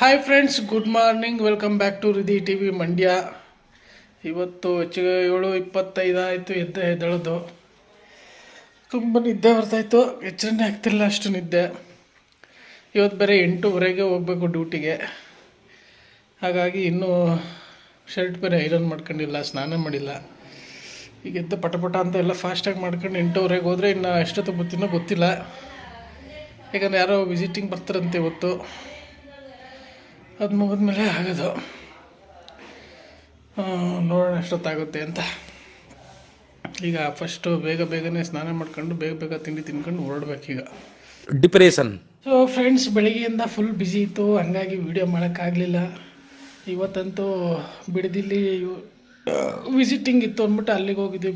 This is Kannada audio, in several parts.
Hi friends, good morning. Welcome back to Ridhi T V Mandya. ಇವತ್ತು 7:25 ಆಯಿತು ಎದ್ದೇಳೋದು. ತುಂಬ ನಿದ್ದೆ ಬರ್ತಾಯಿತ್ತು, ಎಚ್ಚರನೇ ಆಗ್ತಿಲ್ಲ, ಅಷ್ಟು ನಿದ್ದೆ. ಇವತ್ತು ಬೇರೆ 8:30ಗೆ ಹೋಗಬೇಕು ಡ್ಯೂಟಿಗೆ. ಹಾಗಾಗಿ ಇನ್ನೂ ಶರ್ಟ್ ಬೇರೆ ಐರನ್ ಮಾಡ್ಕೊಂಡಿಲ್ಲ, ಸ್ನಾನ ಮಾಡಿಲ್ಲ. ಈಗ ಎದ್ದು ಪಟ ಅಂತ ಎಲ್ಲ ಫಾಸ್ಟಾಗಿ ಮಾಡ್ಕೊಂಡು 8:30ಗೆ ಹೋದರೆ ಇನ್ನು ಎಷ್ಟೊತ್ತು ಬರ್ತೀನೋ ಗೊತ್ತಿಲ್ಲ. ಯಾಕಂದರೆ ಯಾರೋ ವಿಸಿಟಿಂಗ್ ಬರ್ತಾರಂತೆ ಇವತ್ತು. ಅದು ಮುಗಿದ್ಮೇಲೆ ಆಗೋದು. ನೋಡೋಣ ಎಷ್ಟೊತ್ತಾಗುತ್ತೆ ಅಂತ. ಈಗ ಫಸ್ಟು ಬೇಗನೆ ಸ್ನಾನ ಮಾಡ್ಕೊಂಡು ಬೇಗ ತಿಂಡಿ ತಿನ್ಕೊಂಡು ಹೊರಡ್ಬೇಕೀಗ. ಡಿಪ್ರೆಷನ್. ಸೊ ಫ್ರೆಂಡ್ಸ್, ಬೆಳಗ್ಗೆಯಿಂದ ಫುಲ್ ಬ್ಯುಸಿ ಇತ್ತು, ಹಂಗಾಗಿ ವೀಡಿಯೋ ಮಾಡೋಕ್ಕಾಗಲಿಲ್ಲ. ಇವತ್ತಂತೂ ಬಿಡದಿಲ್ಲಿ ವಿಸಿಟಿಂಗ್ ಇತ್ತು ಅಂದ್ಬಿಟ್ಟು ಅಲ್ಲಿಗೆ ಹೋಗಿದ್ವಿ.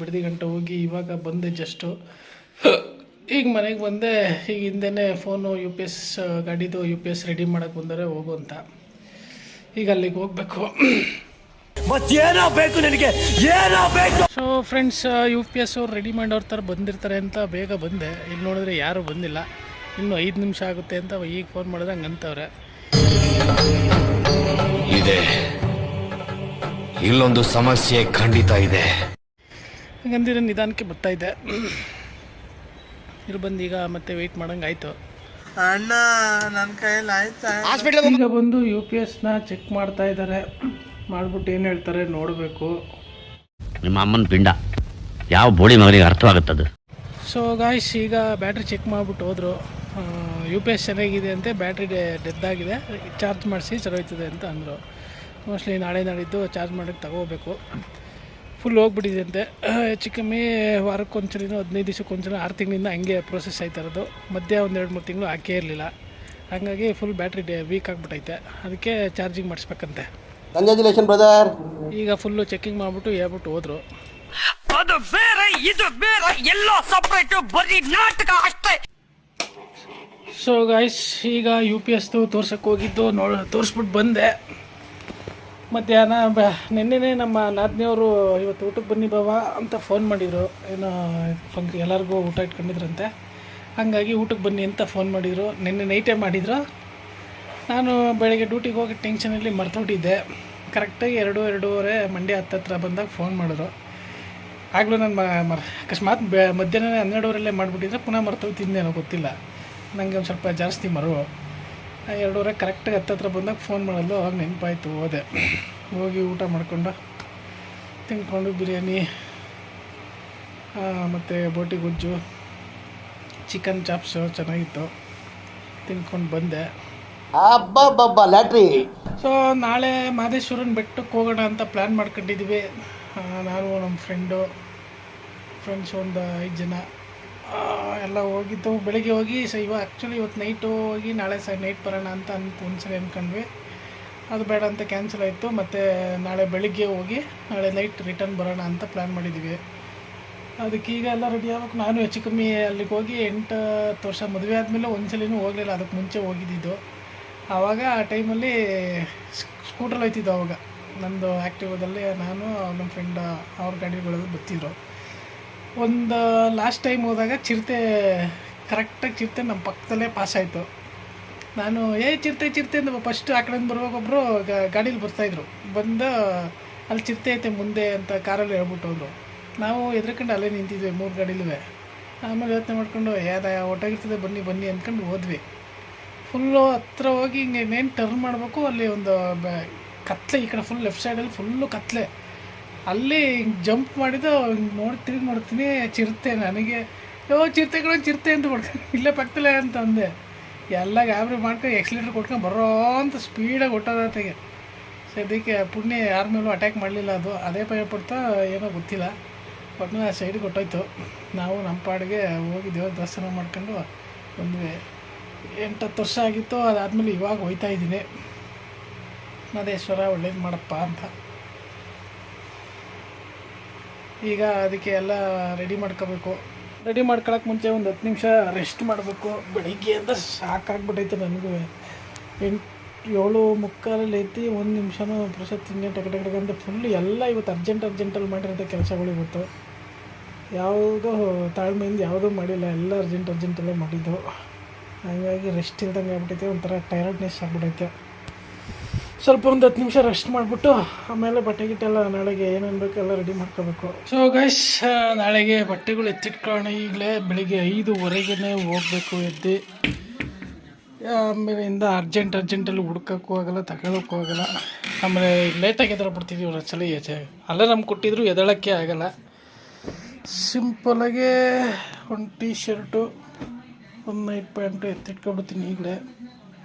ಬಿಡದಿ ಗಂಟೆ ಹೋಗಿ ಇವಾಗ ಬಂದೆ ಜಸ್ಟು. ಈಗ ಮನೆಗೆ ಬಂದೆ. ಈಗ ಹಿಂದೆನೇ ಫೋನು UPS ಗಾಡಿದು UPS ರೆಡಿ ಮಾಡೋಕ್ಕೆ ಬಂದರೆ ಹೋಗು ಅಂತ. ಈಗ ಅಲ್ಲಿಗೆ ಹೋಗಬೇಕು. ಸೊ ಫ್ರೆಂಡ್ಸ್, UPS ಅವ್ರು ರೆಡಿ ಮಾಡೋರ ಥರ ಬಂದಿರ್ತಾರೆ ಅಂತ ಬೇಗ ಬಂದೆ. ಇಲ್ಲಿ ನೋಡಿದ್ರೆ ಯಾರೂ ಬಂದಿಲ್ಲ. ಇನ್ನೂ 5 ನಿಮಿಷ ಆಗುತ್ತೆ ಅಂತ ಈಗ ಫೋನ್ ಮಾಡಿದ್ರೆ ಹಂಗಂತವ್ರೆ. ಇದೆ, ಇಲ್ಲೊಂದು ಸಮಸ್ಯೆ ಖಂಡಿತ ಇದೆ. ಹಂಗಂದಿರ ನಿಧಾನಕ್ಕೆ ಬರ್ತಾಯಿದ್ದೆ. ಇಲ್ಲಿ ಬಂದು ಈಗ ಮತ್ತೆ ವೆಯ್ಟ್ ಮಾಡಂಗೆ ಆಯಿತು. ಅಣ್ಣ ನನ್ನ ಕೈಯಲ್ಲಿ ಆಯ್ತಾ? ಈಗ ಬಂದು UPSನ ಚೆಕ್ ಮಾಡ್ತಾ ಇದ್ದಾರೆ. ಮಾಡ್ಬಿಟ್ಟು ಏನು ಹೇಳ್ತಾರೆ ನೋಡಬೇಕು. ನಿಮ್ಮ ಅಮ್ಮನ ಪಿಂಡ ಯಾವ ಬೋಳಿ ಮಗನಿಗೆ ಅರ್ಥವಾಗುತ್ತದು. ಸೊ ಗಾಯ್ಸ್, ಈಗ ಬ್ಯಾಟ್ರಿ ಚೆಕ್ ಮಾಡಿಬಿಟ್ಟು ಹೋದರು. UPS ಚೆನ್ನಾಗಿದೆ ಅಂತೆ, ಬ್ಯಾಟ್ರಿ ಡೆಡ್ ಆಗಿದೆ, ಚಾರ್ಜ್ ಮಾಡಿಸಿ ಚಲೋಯ್ತದೆ ಅಂತ ಅಂದರು. ಮೋಸ್ಟ್ಲಿ ನಾಳೆ ನಾಡಿದ್ದು ಚಾರ್ಜ್ ಮಾಡೋಕ್ಕೆ ತಗೋಬೇಕು. ಫುಲ್ ಹೋಗ್ಬಿಟ್ಟಿದೆ ಅಂತೆ. ಹೆಚ್ಚು ಕಮ್ಮಿ ವಾರಕ್ಕೊಂದ್ಸಲಿನೋ 15 ದಿವಸಕ್ಕೊಂದ್ಸಲ 6 ತಿಂಗಳಿಂದ ಹಂಗೆ ಪ್ರೋಸೆಸ್ ಆಯ್ತಾ ಇರೋದು. ಮಧ್ಯೆ ಒಂದು 2-3 ತಿಂಗಳು ಹಾಕೇ ಇರಲಿಲ್ಲ. ಹಾಗಾಗಿ ಫುಲ್ ಬ್ಯಾಟ್ರಿ ವೀಕ್ ಆಗಿಬಿಟ್ಟೈತೆ. ಅದಕ್ಕೆ ಚಾರ್ಜಿಂಗ್ ಮಾಡಿಸ್ಬೇಕಂತೆ. Congratulation brother. ಈಗ ಫುಲ್ಲು ಚೆಕಿಂಗ್ ಮಾಡಿಬಿಟ್ಟು ಹೇಳ್ಬಿಟ್ಟು ಹೋದರು. ಅದು ಬೇರೆ ಇದು ಬೇರೆ, ಎಲ್ಲ ಸಪ್ರೇಟ್, ಬರೀ ನಾಟಕ ಅಷ್ಟೇ. ಸೊ ಗಾಯ್ಸ್, ಈಗ UPSದು ತೋರ್ಸಕ್ಕೆ ಹೋಗಿದ್ದು ತೋರಿಸ್ಬಿಟ್ಟು ಬಂದೆ. ಮಧ್ಯಾಹ್ನ ನಿನ್ನೆನೇ ನಮ್ಮ ನಾದಿನಿಯವರು ಇವತ್ತು ಊಟಕ್ಕೆ ಬನ್ನಿ ಬಾವ ಅಂತ ಫೋನ್ ಮಾಡಿದರು. ಏನೋ ಎಲ್ಲರಿಗೂ ಊಟ ಇಟ್ಕೊಂಡಿದ್ರಂತೆ. ಹಾಗಾಗಿ ಊಟಕ್ಕೆ ಬನ್ನಿ ಅಂತ ಫೋನ್ ಮಾಡಿದರು. ನಿನ್ನೆ ನೈಟೇ ಮಾಡಿದರು. ನಾನು ಬೆಳಗ್ಗೆ ಡ್ಯೂಟಿಗೆ ಹೋಗಿ ಟೆನ್ಷನಲ್ಲಿ ಮರ್ತುಬಿಟ್ಟಿದ್ದೆ. ಕರೆಕ್ಟಾಗಿ 2-2:30 ಮಂಡ್ಯ ಹತ್ತತ್ರ ಬಂದಾಗ ಫೋನ್ ಮಾಡಿದ್ರು. ಆಗಲೂ ನಾನು ಅಕಸ್ಮಾತ್ ಮಧ್ಯಾಹ್ನ 12:00 ಮಾಡಿಬಿಟ್ಟಿದ್ರೆ ಪುನಃ ಮರ್ತೋಗ್ತಿದ್ದೇನೋ ಗೊತ್ತಿಲ್ಲ. ನನಗೆ ಒಂದು ಸ್ವಲ್ಪ ಜಾಸ್ತಿ ಮರು. 2:30 ಕರೆಕ್ಟಾಗಿ ಹತ್ತತ್ರ ಬಂದಾಗ ಫೋನ್ ಮಾಡೋದು. ಅವಾಗ ನೆನಪಾಯಿತು. ಹೋಗಿ ಊಟ ಮಾಡಿಕೊಂಡು ತಿನ್ಕೊಂಡು ಬಿರಿಯಾನಿ ಮತ್ತು ಬೋಟಿ ಗೊಜ್ಜು, ಚಿಕನ್ ಚಾಪ್ಸು ಚೆನ್ನಾಗಿತ್ತು, ತಿನ್ಕೊಂಡು ಬಂದೆ. ಲ್ಯಾಟ್ರಿ. ಸೊ ನಾಳೆ ಮಾದೇಶ್ವರನ ಬೆಟ್ಟಕ್ಕೆ ಹೋಗೋಣ ಅಂತ ಪ್ಲ್ಯಾನ್ ಮಾಡ್ಕೊಂಡಿದ್ದೀವಿ. ನಾನು ನಮ್ಮ ಫ್ರೆಂಡ್ಸ್ ಒಂದು 5 ಜನ ಎಲ್ಲ ಹೋಗಿದ್ದು. ಬೆಳಗ್ಗೆ ಹೋಗಿ ಇವಾಗ ಆ್ಯಕ್ಚುಲಿ ಇವತ್ತು ನೈಟು ಹೋಗಿ ನಾಳೆ ನೈಟ್ ಬರೋಣ ಅಂತ ಒಂದ್ಸಲ ಅಂದ್ಕೊಂಡ್ವಿ. ಅದು ಬೇಡ ಅಂತ ಕ್ಯಾನ್ಸಲ್ ಆಯಿತು. ಮತ್ತು ನಾಳೆ ಬೆಳಿಗ್ಗೆ ಹೋಗಿ ನಾಳೆ ನೈಟ್ ರಿಟರ್ನ್ ಬರೋಣ ಅಂತ ಪ್ಲ್ಯಾನ್ ಮಾಡಿದ್ದೀವಿ. ಅದಕ್ಕೆ ಈಗ ಎಲ್ಲ ರೆಡಿ ಆಗ್ಬೇಕು. ನಾನು ಹೆಚ್ಚು ಕಮ್ಮಿ ಅಲ್ಲಿಗೆ ಹೋಗಿ 8-10 ವರ್ಷ ಮದುವೆ ಆದಮೇಲೆ ಒಂದ್ಸಲಿನೂ ಹೋಗಲಿಲ್ಲ. ಅದಕ್ಕೆ ಮುಂಚೆ ಹೋಗಿದ್ದಿದ್ದು. ಆವಾಗ ಆ ಟೈಮಲ್ಲಿ ಸ್ಕೂಟ್ರಲ್ಲಿ ಹೋಯ್ತಿದ್ದು. ಆವಾಗ ನಂದು ಆ್ಯಕ್ಟಿವದಲ್ಲಿ ನಾನು ನಮ್ಮ ಫ್ರೆಂಡ್ ಅವ್ರ ಗಾಡಿಗಳಲ್ಲಿ ಬರ್ತಿದ್ರು. ಒಂದು ಲಾಸ್ಟ್ ಟೈಮ್ ಹೋದಾಗ ಕರೆಕ್ಟಾಗಿ ಚಿರತೆ ನಮ್ಮ ಪಕ್ಕದಲ್ಲೇ ಪಾಸ್ ಆಯಿತು. ನಾನು ಚಿರತೆ ಅಂತ ಫಸ್ಟ್ ಆ ಕಡೆಯಿಂದ ಬರುವಾಗೊಬ್ಬರು ಗಾಡೀಲಿ ಬರ್ತಾಯಿದ್ರು. ಬಂದು ಅಲ್ಲಿ ಚಿರತೆ ಐತೆ ಮುಂದೆ ಅಂತ ಕಾರಲ್ಲಿ ಹೇಳ್ಬಿಟ್ಟು ಹೋದ್ರು. ನಾವು ಎದ್ರಕೊಂಡು ಅಲ್ಲೇ ನಿಂತಿದ್ವಿ 3 ಗಾಡೀಲೂ. ಆಮೇಲೆ ಯೋಚನೆ ಮಾಡ್ಕೊಂಡು ಒಟ್ಟಾಗಿರ್ತದೆ ಬನ್ನಿ ಅಂದ್ಕೊಂಡು ಹೋದ್ವಿ. ಫುಲ್ಲು ಹತ್ರ ಹೋಗಿ ಹಿಂಗೆ ಇನ್ನೇನು ಟರ್ನ್ ಮಾಡಬೇಕು. ಅಲ್ಲಿ ಒಂದು ಕತ್ಲೆ, ಈ ಕಡೆ ಫುಲ್ ಲೆಫ್ಟ್ ಸೈಡಲ್ಲಿ ಫುಲ್ಲು ಕತ್ಲೆ. ಅಲ್ಲಿ ಹಿಂಗೆ ಜಂಪ್ ಮಾಡಿದ್ದು ತಿರುಗಿ ನೋಡ್ತೀನಿ, ಚಿರತೆ. ನನಗೆ ಚಿರತೆ ಅಂತ ಮಾಡ್ಕೊಂಡು ಇಲ್ಲೇ ಪಕ್ಕದಲ್ಲೇ ಅಂತ ಅಂದೆ. ಎಲ್ಲ ಗಾಬರಿ ಮಾಡ್ಕೊಂಡು ಎಕ್ಸಿಲೇಟರ್ ಕೊಟ್ಕೊಂಡು ಬರೋ ಅಂತ ಸ್ಪೀಡಾಗಿ ಹೊಟ್ಟೋದತೆಗೆ. ಸೊ ಅದಕ್ಕೆ ಪುಣ್ಯ ಯಾರ ಮೇಲೂ ಅಟ್ಯಾಕ್ ಮಾಡಲಿಲ್ಲ. ಅದೇ ಭಯಪಡ್ತಾ ಏನೋ ಗೊತ್ತಿಲ್ಲ. ಒಟ್ಟು ಆ ಸೈಡಿಗೆ ಹೊಟ್ಟೋಯ್ತು. ನಾವು ನಮ್ಮ ಪಾಡಿಗೆ ಹೋಗಿ ದೇವ್ರ ದರ್ಶನ ಮಾಡ್ಕೊಂಡು ಬಂದ್ವಿ. 8-10 ವರ್ಷ ಆಗಿತ್ತು. ಅದಾದಮೇಲೆ ಇವಾಗ ಹೋಯ್ತಾ ಇದ್ದೀನಿ. ಮಾದೇಶ್ವರ ಒಳ್ಳೇದು ಮಾಡಪ್ಪ ಅಂತ. ಈಗ ಅದಕ್ಕೆ ಎಲ್ಲ ರೆಡಿ ಮಾಡ್ಕೋಬೇಕು. ರೆಡಿ ಮಾಡ್ಕೊಳಕ್ಕೆ ಮುಂಚೆ ಒಂದು 10 ನಿಮಿಷ ರೆಸ್ಟ್ ಮಾಡಬೇಕು. ಬೆಳಿಗ್ಗೆ ಅಂತ ಸಾಕಾಗ್ಬಿಟ್ಟೈತೆ ನನಗೂ. 7:45 ಐತಿ. 1 ನಿಮಿಷನೂ ಪ್ರಸಾದ ತಿಂಡಿ ಟಕ ಅಂತ ಫುಲ್ಲು ಎಲ್ಲ ಇವತ್ತು ಅರ್ಜೆಂಟಲ್ಲಿ ಮಾಡಿರೋಂಥ ಕೆಲಸಗಳು ಇವತ್ತು. ಯಾವುದೋ ತಾಳ್ಮೆಯಿಂದ ಯಾವುದೂ ಮಾಡಿಲ್ಲ, ಎಲ್ಲ ಅರ್ಜೆಂಟಲ್ಲೇ ಮಾಡಿದ್ದು. ಹಾಗಾಗಿ ರೆಸ್ಟ್ ಇಲ್ದಂಗೆ ಆಗ್ಬಿಟ್ಟೈತೆ, ಒಂಥರ ಟೈರ್ಡ್ನೆಸ್ ಆಗ್ಬಿಟ್ಟೈತೆ. ಸ್ವಲ್ಪ ಒಂದು 10 ನಿಮಿಷ ರೆಸ್ಟ್ ಮಾಡಿಬಿಟ್ಟು ಆಮೇಲೆ ಬಟ್ಟೆ ಗಿಟ್ಟೆಲ್ಲ ನಾಳೆಗೆ ಏನೇನು ಬೇಕೆಲ್ಲ ರೆಡಿ ಮಾಡ್ಕೋಬೇಕು. ಸೊ ಗೈಸ್, ನಾಳೆಗೆ ಬಟ್ಟೆಗಳು ಎತ್ತಿಟ್ಕೊಳ್ಳೋಣ. ಈಗಲೇ ಬೆಳಿಗ್ಗೆ 5:15ಗೆ ಹೋಗಬೇಕು ಎದ್ದು. ಆಮೇಲಿಂದ ಅರ್ಜೆಂಟಲ್ಲಿ ಹುಡ್ಕೋಕ್ಕೂ ಆಗಲ್ಲ, ತಗೊಳ್ಳೋಕ್ಕೂ ಆಗಲ್ಲ. ಆಮೇಲೆ ಲೇಟಾಗಿ ಎದ್ದೇಳ್ಬಿಡ್ತಿದ್ದೀವಿ ಒಂದೊಂದ್ಸಲ. ಅಲಾರಾಮ್ ಕೊಟ್ಟಿದ್ರು ಎದ್ದೇಳೋಕ್ಕೆ ಆಗಲ್ಲ. ಸಿಂಪಲಾಗೆ ಒಂದು ಟೀ ಶರ್ಟು, ಒಂದು ನೈಟ್ ಪ್ಯಾಂಟು ಎತ್ತಿಟ್ಕೊಬಿಡ್ತೀನಿ. ಈಗಲೇ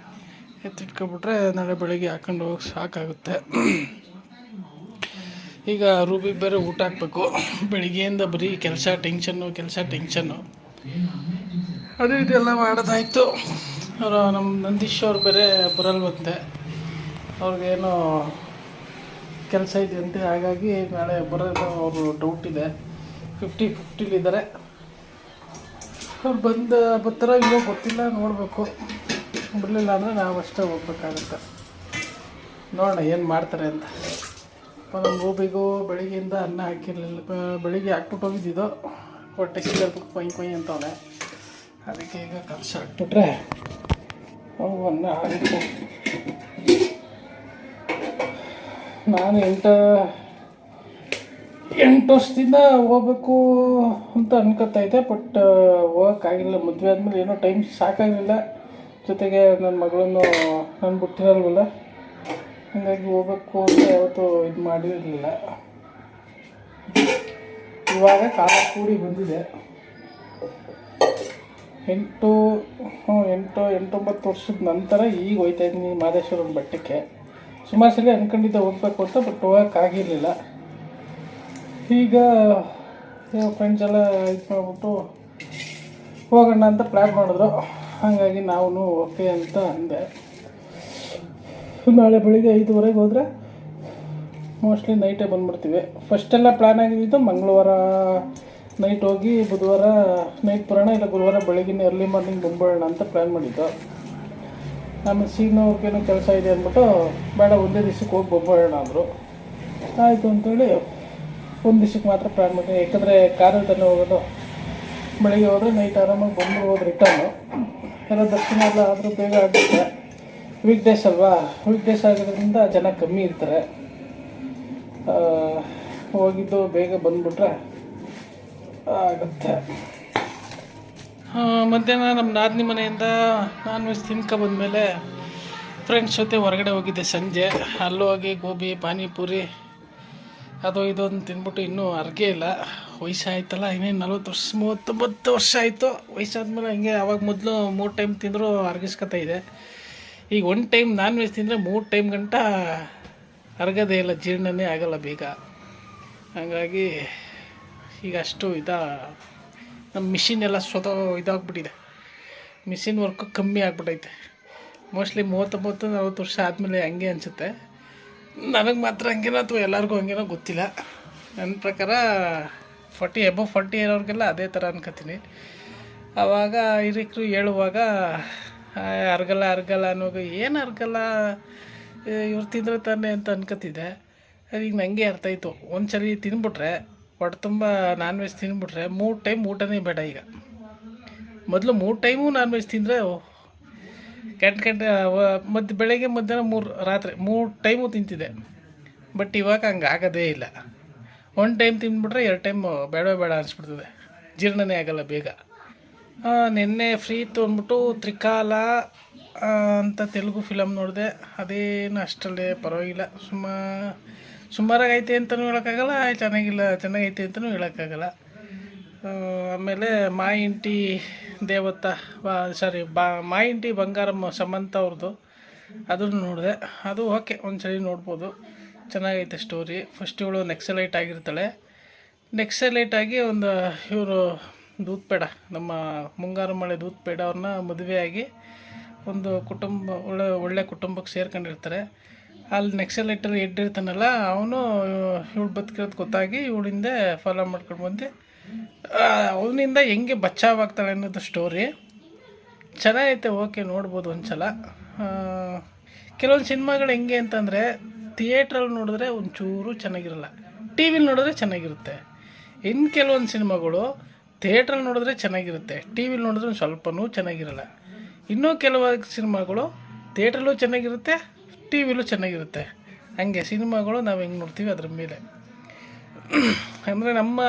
ಎತ್ತಿಟ್ಕೊಬಿಟ್ರೆ ನಾಳೆ ಬೆಳಗ್ಗೆ ಹಾಕೊಂಡು ಹೋಗಿ ಸಾಕಾಗುತ್ತೆ. ಈಗ ರೂಬಿಗೆ ಬೇರೆ ಊಟ ಹಾಕಬೇಕು. ಬೆಳಿಗ್ಗೆಯಿಂದ ಬರೀ ಕೆಲಸ ಟೆನ್ಷನ್ನು ಅದು ಇದೆಲ್ಲ ಮಾಡೋದಾಯಿತು. ಅವರು ನಮ್ಮ ನಂದೀಶ್ ಅವ್ರು ಬೇರೆ ಬರಲ್ವಂತೆ, ಅವ್ರಿಗೇನೋ ಕೆಲಸ ಇದೆಯಂತೆ. ಹಾಗಾಗಿ ನಾಳೆ ಬರೋದು ಅವರು ಡೌಟ್ ಇದೆ. 50-50 ಅವ್ರು ಬರ್ತಾರೋ ಇಲ್ಲೋ ಗೊತ್ತಿಲ್ಲ, ನೋಡಬೇಕು. ಬರಲಿಲ್ಲ ಅಂದರೆ ನಾವು ಅಷ್ಟೇ ಹೋಗ್ಬೇಕಾಗತ್ತೆ. ನೋಡೋಣ ಏನು ಮಾಡ್ತಾರೆ ಅಂತ. ನಮ್ಮ ಗೋಬಿಗೂ ಬೆಳಿಗ್ಗೆಯಿಂದ ಅನ್ನ ಹಾಕಿರಲಿಲ್ಲ. ಬೆಳಿಗ್ಗೆ ಹಾಕ್ಬಿಟ್ಟು ಹೋಗಿದ್ದಿದ್ದು, ಹೊಟ್ಟೆ ಸಿಗಲ್ಬಿಟ್ಟು ಕೊಯ್ ಅಂತವನೆ. ಅದಕ್ಕೆ ಈಗ ಕೆಲಸ ಹಾಕ್ಬಿಟ್ರೆ ಅವು ಅನ್ನ ಹಾಕಿ. ನಾನು 8 ವರ್ಷದಿಂದ ಹೋಗ್ಬೇಕು ಅಂತ ಅನ್ಕೋತಾಯಿದ್ದೆ. ಬಟ್ ಹೋಗೋಕ್ಕಾಗಿಲ್ಲ. ಮದುವೆ ಆದಮೇಲೆ ಏನೋ ಟೈಮ್ ಸಾಕಾಗಲಿಲ್ಲ. ಜೊತೆಗೆ ನನ್ನ ಮಗಳನ್ನು ನಾನು ಬಿಟ್ಟಿರಲ್ವಲ್ಲ, ಹಾಗಾಗಿ ಹೋಗ್ಬೇಕು ಅಂತ ಯಾವತ್ತೂ ಇದು ಮಾಡಿರಲಿಲ್ಲ. ಇವಾಗ ಕಾಲ ಕೂಡಿ ಬಂದಿದೆ. 8-9 ವರ್ಷದ ನಂತರ ಈಗ ಹೋಗ್ತಾಯಿದ್ದೀನಿ ಮಹದೇಶ್ವರನ ಬೆಟ್ಟಕ್ಕೆ. ಸುಮಾರು ಸಲ ಅಂದ್ಕೊಂಡಿದ್ದೆ ಹೋಗ್ಬೇಕು ಅಂತ, ಬಟ್ ಹೋಗೋಕ್ಕಾಗಿರಲಿಲ್ಲ. ಈಗ ಫ್ರೆಂಡ್ಸ್ ಎಲ್ಲ ಇದು ಮಾಡಿಬಿಟ್ಟು ಹೋಗೋಣ ಅಂತ ಪ್ಲ್ಯಾನ್ ಮಾಡಿದ್ರು. ಹಾಗಾಗಿ ನಾವು ಓಕೆ ಅಂತ ಅಂದೆ. ನಾಳೆ ಬೆಳಿಗ್ಗೆ 5:15 ಹೋದರೆ ಮೋಸ್ಟ್ಲಿ ನೈಟೇ ಬಂದುಬಿಡ್ತೀವಿ. ಫಸ್ಟೆಲ್ಲ ಪ್ಲ್ಯಾನ್ ಆಗಿದ್ದು ಮಂಗಳವಾರ ನೈಟ್ ಹೋಗಿ ಬುಧವಾರ ನೈಟ್ ಬರೋಣ, ಇಲ್ಲ ಗುರುವಾರ ಬೆಳಗಿನ ಅರ್ಲಿ ಮಾರ್ನಿಂಗ್ ಬಂದ್ಬಿಡೋಣ ಅಂತ ಪ್ಲ್ಯಾನ್ ಮಾಡಿದ್ದು. ಆಮೇಲೆ ಸೀನವ್ರಿಗೇನೋ ಕೆಲಸ ಇದೆ ಅಂದ್ಬಿಟ್ಟು ಬೇಡ ಒಂದೇ ದಿವ್ಸಕ್ಕೆ ಹೋಗಿ ಬಂದ್ಬಿಡೋಣ ಅಂದರು. ಆಯಿತು ಅಂತೇಳಿ ಒಂದು ದಿವ್ಸಕ್ಕೆ ಮಾತ್ರ ಪ್ಲ್ಯಾನ್ ಮಾಡಿ. ಯಾಕಂದರೆ ಕಾರಲ್ಲಿ ತಾನೇ ಹೋಗೋದು. ಬೆಳಗ್ಗೆ ಹೋದರೆ ನೈಟ್ ಆರಾಮಾಗಿ ಬಂದ್ಬಿಡ್ಬೋದು ರಿಟರ್ನು. ಎಲ್ಲ ದರ್ಶನ ಎಲ್ಲ ಆದರೂ ಬೇಗ ಆಗುತ್ತೆ. ವೀಕ್ಡೇಸ್ ಅಲ್ವಾ, ವೀಕ್ಡೇಸ್ ಆಗೋದ್ರಿಂದ ಜನ ಕಮ್ಮಿ ಇರ್ತಾರೆ. ಹೋಗಿದ್ದು ಬೇಗ ಬಂದುಬಿಟ್ರೆ ಆಗುತ್ತೆ. ಮಧ್ಯಾಹ್ನ ನಮ್ಮ ನಾದಿನಿ ಮನೆಯಿಂದ ನಾನ್ ವೆಜ್ ತಿನ್ಕೊಬಂದ್ಮೇಲೆ ಫ್ರೆಂಡ್ಸ್ ಜೊತೆ ಹೊರಗಡೆ ಹೋಗಿದ್ದೆ ಸಂಜೆ. ಅಲ್ಲೂ ಹೋಗಿ ಗೋಬಿ ಪಾನಿಪುರಿ ಅದು ಇದೊಂದು ತಿಂದ್ಬಿಟ್ಟು ಇನ್ನೂ ಅರ್ಗೆ ಇಲ್ಲ. ವಯಸ್ಸಾಯ್ತಲ್ಲ, ಇನ್ನೇನು 39 ವರ್ಷ ಆಯಿತು. ವಯಸ್ಸಾದ್ಮೇಲೆ ಹಂಗೆ ಅವಾಗ ಮೊದಲು 3 ಟೈಮ್ ತಿಂದರೂ ಅರ್ಗಿಸ್ಕೊತಾ ಇದೆ. ಈಗ 1 ಟೈಮ್ ನಾನ್ ವೆಜ್ ತಿಂದರೆ 3 ಟೈಮ್ ಗಂಟ ಅರ್ಗದೇ ಇಲ್ಲ, ಜೀರ್ಣನೇ ಆಗಲ್ಲ ಬೇಗ. ಹಾಗಾಗಿ ಈಗ ಅಷ್ಟು ನಮ್ಮ ಮಿಷಿನ್ ಎಲ್ಲ ಸ್ವತಃ ಇದಾಗ್ಬಿಟ್ಟಿದೆ. ಮಿಷಿನ್ ವರ್ಕು ಕಮ್ಮಿ ಆಗ್ಬಿಟ್ಟೈತೆ. ಮೋಸ್ಟ್ಲಿ 39-40 ವರ್ಷ ಆದಮೇಲೆ ಹಂಗೆ ಅನಿಸುತ್ತೆ. ನನಗೆ ಮಾತ್ರ ಹಂಗೇನೋ ಅಥವಾ ಎಲ್ಲರಿಗೂ ಹಂಗೇನೋ ಗೊತ್ತಿಲ್ಲ. ನನ್ನ ಪ್ರಕಾರ 40 ಇರೋರಿಗೆಲ್ಲ ಅದೇ ಥರ ಅನ್ಕೋತೀನಿ. ಆವಾಗ ಹಿರಿಕರು ಹೇಳುವಾಗ ಅರ್ಗಲ್ಲ ಅನ್ನೋದು ಏನು ಅರ್ಗಲ್ಲ, ಇವ್ರು ತಿಂದರೆ ತಾನೆ ಅಂತ ಅನ್ಕೋತಿದ್ದೆ. ಅದೀಗ ನನಗೆ ಅರ್ಥ ಆಯಿತು. ಒಂದು ಸಲ ತಿಂದ್ಬಿಟ್ರೆ ಹೊಟ್ಟೆ ತುಂಬ ನಾನ್ ವೆಜ್ ತಿಂದ್ಬಿಟ್ರೆ 3 ಟೈಮ್ ಊಟನೇ ಬೇಡ. ಈಗ ಮೊದಲು 3 ಟೈಮು ನಾನ್ ವೆಜ್ ತಿಂದರೆ ಗಂಟೆ ಬೆಳಗ್ಗೆ ಮಧ್ಯಾಹ್ನ ರಾತ್ರಿ 3 ಟೈಮು ತಿಂತಿದ್ದೆ. ಬಟ್ ಇವಾಗ ಹಂಗೆ ಆಗೋದೇ ಇಲ್ಲ. 1 ಟೈಮ್ ತಿಂದ್ಬಿಟ್ರೆ 2 ಟೈಮ್ ಬೇಡ ಅನಿಸ್ಬಿಡ್ತದೆ, ಜೀರ್ಣನೇ ಆಗಲ್ಲ ಬೇಗ. ನಿನ್ನೆ ಫ್ರೀ ಇತ್ತು ಅಂದ್ಬಿಟ್ಟು ತ್ರಿಕಾಲ ಅಂತ ತೆಲುಗು ಫಿಲಮ್ ನೋಡಿದೆ. ಅದೇನು ಅಷ್ಟಲ್ಲೇ ಪರವಾಗಿಲ್ಲ. ಸುಮಾರಾಗೈತೆ ಅಂತಲೂ ಹೇಳೋಕ್ಕಾಗಲ್ಲ, ಚೆನ್ನಾಗೈತೆ ಅಂತಲೂ ಹೇಳೋಕ್ಕಾಗಲ್ಲ. ಆಮೇಲೆ ಮಾ ಇಂಟಿ ದೇವತಾ ಮಾ ಇಂಟಿ ಬಂಗಾರಮ್ಮ ಸಮಂತ ಅವ್ರದ್ದು ಅದನ್ನು ನೋಡಿದೆ. ಅದು ಓಕೆ, ಒಂದ್ಸರಿ ನೋಡ್ಬೋದು, ಚೆನ್ನಾಗೈತೆ ಸ್ಟೋರಿ. ಫಸ್ಟ್ ಇವಳು ನೆಕ್ಸಲೈಟ್ ಆಗಿರ್ತಾಳೆ. ನೆಕ್ಸಲೈಟ್ ಆಗಿ ಇವರು ದೂತ್ಪೇಡ, ನಮ್ಮ ಮುಂಗಾರು ಮಳೆ ದೂತ್ಪೇಡ ಅವ್ರನ್ನ ಮದುವೆಯಾಗಿ ಒಂದು ಒಳ್ಳೆ ಕುಟುಂಬಕ್ಕೆ ಸೇರ್ಕೊಂಡಿರ್ತಾರೆ. ಅಲ್ಲಿ ನೆಕ್ಸಲೈಟಲ್ಲಿ ಇರ್ತಾನಲ್ಲ ಅವನು ಇವಳು ಬದುಕಿರೋದು ಗೊತ್ತಾಗಿ ಇವಳಿಂದ ಫಾಲೋ ಮಾಡ್ಕೊಂಡು ಬಂದು ಅವನಿಂದ ಹೆಂಗೆ ಬಚಾವಾಗ್ತಾಳೆ ಅನ್ನೋದು ಸ್ಟೋರಿ. ಚೆನ್ನಾಗೈತೆ, ಓಕೆ, ನೋಡ್ಬೋದು ಒಂದ್ಸಲ. ಕೆಲವೊಂದು ಸಿನಿಮಾಗಳು ಹೆಂಗೆ ಅಂತಂದರೆ ಥಿಯೇಟ್ರಲ್ಲಿ ನೋಡಿದ್ರೆ ಒಂಚೂರು ಚೆನ್ನಾಗಿರಲ್ಲ, ಟಿ ವಿಲಿ ನೋಡಿದ್ರೆ ಚೆನ್ನಾಗಿರುತ್ತೆ. ಇನ್ನು ಕೆಲವೊಂದು ಸಿನಿಮಾಗಳು ಥಿಯೇಟ್ರಲ್ಲಿ ನೋಡಿದ್ರೆ ಚೆನ್ನಾಗಿರುತ್ತೆ, ಟಿ ವಿಲಿ ನೋಡಿದ್ರೆ ಸ್ವಲ್ಪನೂ ಚೆನ್ನಾಗಿರಲ್ಲ. ಇನ್ನೂ ಕೆಲವು ಸಿನಿಮಾಗಳು ಥಿಯೇಟ್ರಲ್ಲೂ ಚೆನ್ನಾಗಿರುತ್ತೆ, ಟಿ ವಿಲೂ ಚೆನ್ನಾಗಿರುತ್ತೆ. ಹಂಗೆ ಸಿನಿಮಾಗಳು ನಾವು ಹೆಂಗೆ ನೋಡ್ತೀವಿ ಅದ್ರ ಮೇಲೆ, ಅಂದರೆ ನಮ್ಮ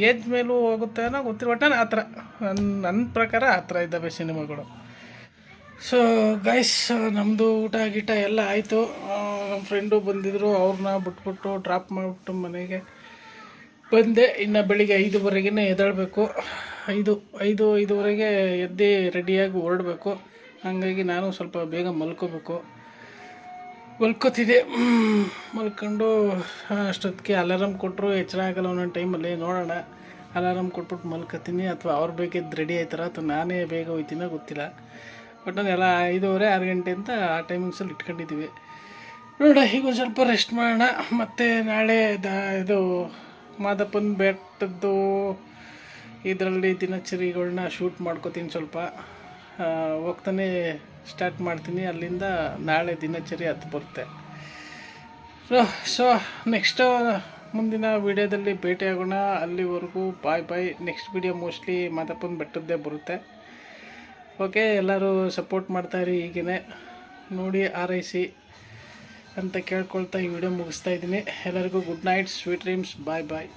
ಏಜ್ ಮೇಲೂ ಹೋಗುತ್ತೆ ಅನ್ನೋ ಗೊತ್ತಿರೋ ಒಟ್ಟು ಆ ಥರ ನನ್ನ ಪ್ರಕಾರ ಆ ಥರ ಇದ್ದಾವೆ ಸಿನಿಮಾಗಳು. ಸೊ ಗೈಸ್, ನಮ್ಮದು ಊಟ ಗೀಟ ಎಲ್ಲ ಆಯಿತು. ನಮ್ಮ ಫ್ರೆಂಡು ಬಂದಿದ್ದರು, ಅವ್ರನ್ನ ಬಿಟ್ಬಿಟ್ಟು ಡ್ರಾಪ್ ಮಾಡಿಬಿಟ್ಟು ಮನೆಗೆ ಬಂದೆ. ಇನ್ನು ಬೆಳಿಗ್ಗೆ 5:30ಗೆ ಎದ್ದೇಳಬೇಕು. 5:05 ಎದ್ದು ರೆಡಿಯಾಗಿ ಹೊರಡಬೇಕು. ಹಾಗಾಗಿ ನಾನು ಸ್ವಲ್ಪ ಬೇಗ ಮಲ್ಕೋತಿದ್ದೆ. ಮಲ್ಕೊಂಡು ಅಷ್ಟೊತ್ತಿಗೆ ಅಲಾರಾಮ್ ಕೊಟ್ಟರು, ಎಚ್ಚರ ಆಗಲ್ಲ ಒಂದೊಂದು ಟೈಮಲ್ಲಿ. ನೋಡೋಣ, ಅಲಾರಾಮ್ ಕೊಟ್ಬಿಟ್ಟು ಮಲ್ಕೋತೀನಿ ಅಥವಾ ಅವ್ರು ಬೇಕಿದ್ದು ರೆಡಿ ಆಯ್ತಾರ ಅಥವಾ ನಾನೇ ಬೇಗ ಹೋಯ್ತೀನೋ ಗೊತ್ತಿಲ್ಲ. ಬಟ್ ಎಲ್ಲ 5:30, 6 ಗಂಟೆ ಅಂತ ಆ ಟೈಮಿಂಗ್ಸಲ್ಲಿ ಇಟ್ಕೊಂಡಿದ್ದೀವಿ. ನೋಡ, ಈಗ ಒಂದು ಸ್ವಲ್ಪ ರೆಸ್ಟ್ ಮಾಡೋಣ. ಮತ್ತು ನಾಳೆ ಇದು ಮಾದಪ್ಪನ ಬೆಟ್ಟದ್ದು ಇದರಲ್ಲಿ ದಿನಚರಿಗಳನ್ನ ಶೂಟ್ ಮಾಡ್ಕೋತೀನಿ. ಸ್ವಲ್ಪ ಹೋಗ್ತಾನೆ ಸ್ಟಾರ್ಟ್ ಮಾಡ್ತೀನಿ. ಅಲ್ಲಿಂದ ನಾಳೆ ದಿನಚರಿ ಅದು ಬರುತ್ತೆ. ಸೊ ನೆಕ್ಸ್ಟು ಮುಂದಿನ ವೀಡಿಯೋದಲ್ಲಿ ಭೇಟಿಯಾಗೋಣ. ಅಲ್ಲಿವರೆಗೂ ಬಾಯ್. ನೆಕ್ಸ್ಟ್ ವೀಡಿಯೋ ಮೋಸ್ಟ್ಲಿ ಮಾದಪ್ಪನ ಬೆಟ್ಟದ್ದೇ ಬರುತ್ತೆ. ಓಕೆ, ಎಲ್ಲರೂ ಸಪೋರ್ಟ್ ಮಾಡ್ತಾಯಿರಿ, ಹೀಗೇ ನೋಡಿ ಆರೈಸಿ ಅಂತ ಕೇಳ್ಕೊಳ್ತಾ ಈ ವಿಡಿಯೋ ಮುಗಿಸ್ತಾ ಇದ್ದೀನಿ. ಎಲ್ಲರಿಗೂ ಗುಡ್ ನೈಟ್, ಸ್ವೀಟ್ ಡ್ರೀಮ್ಸ್, ಬಾಯ್.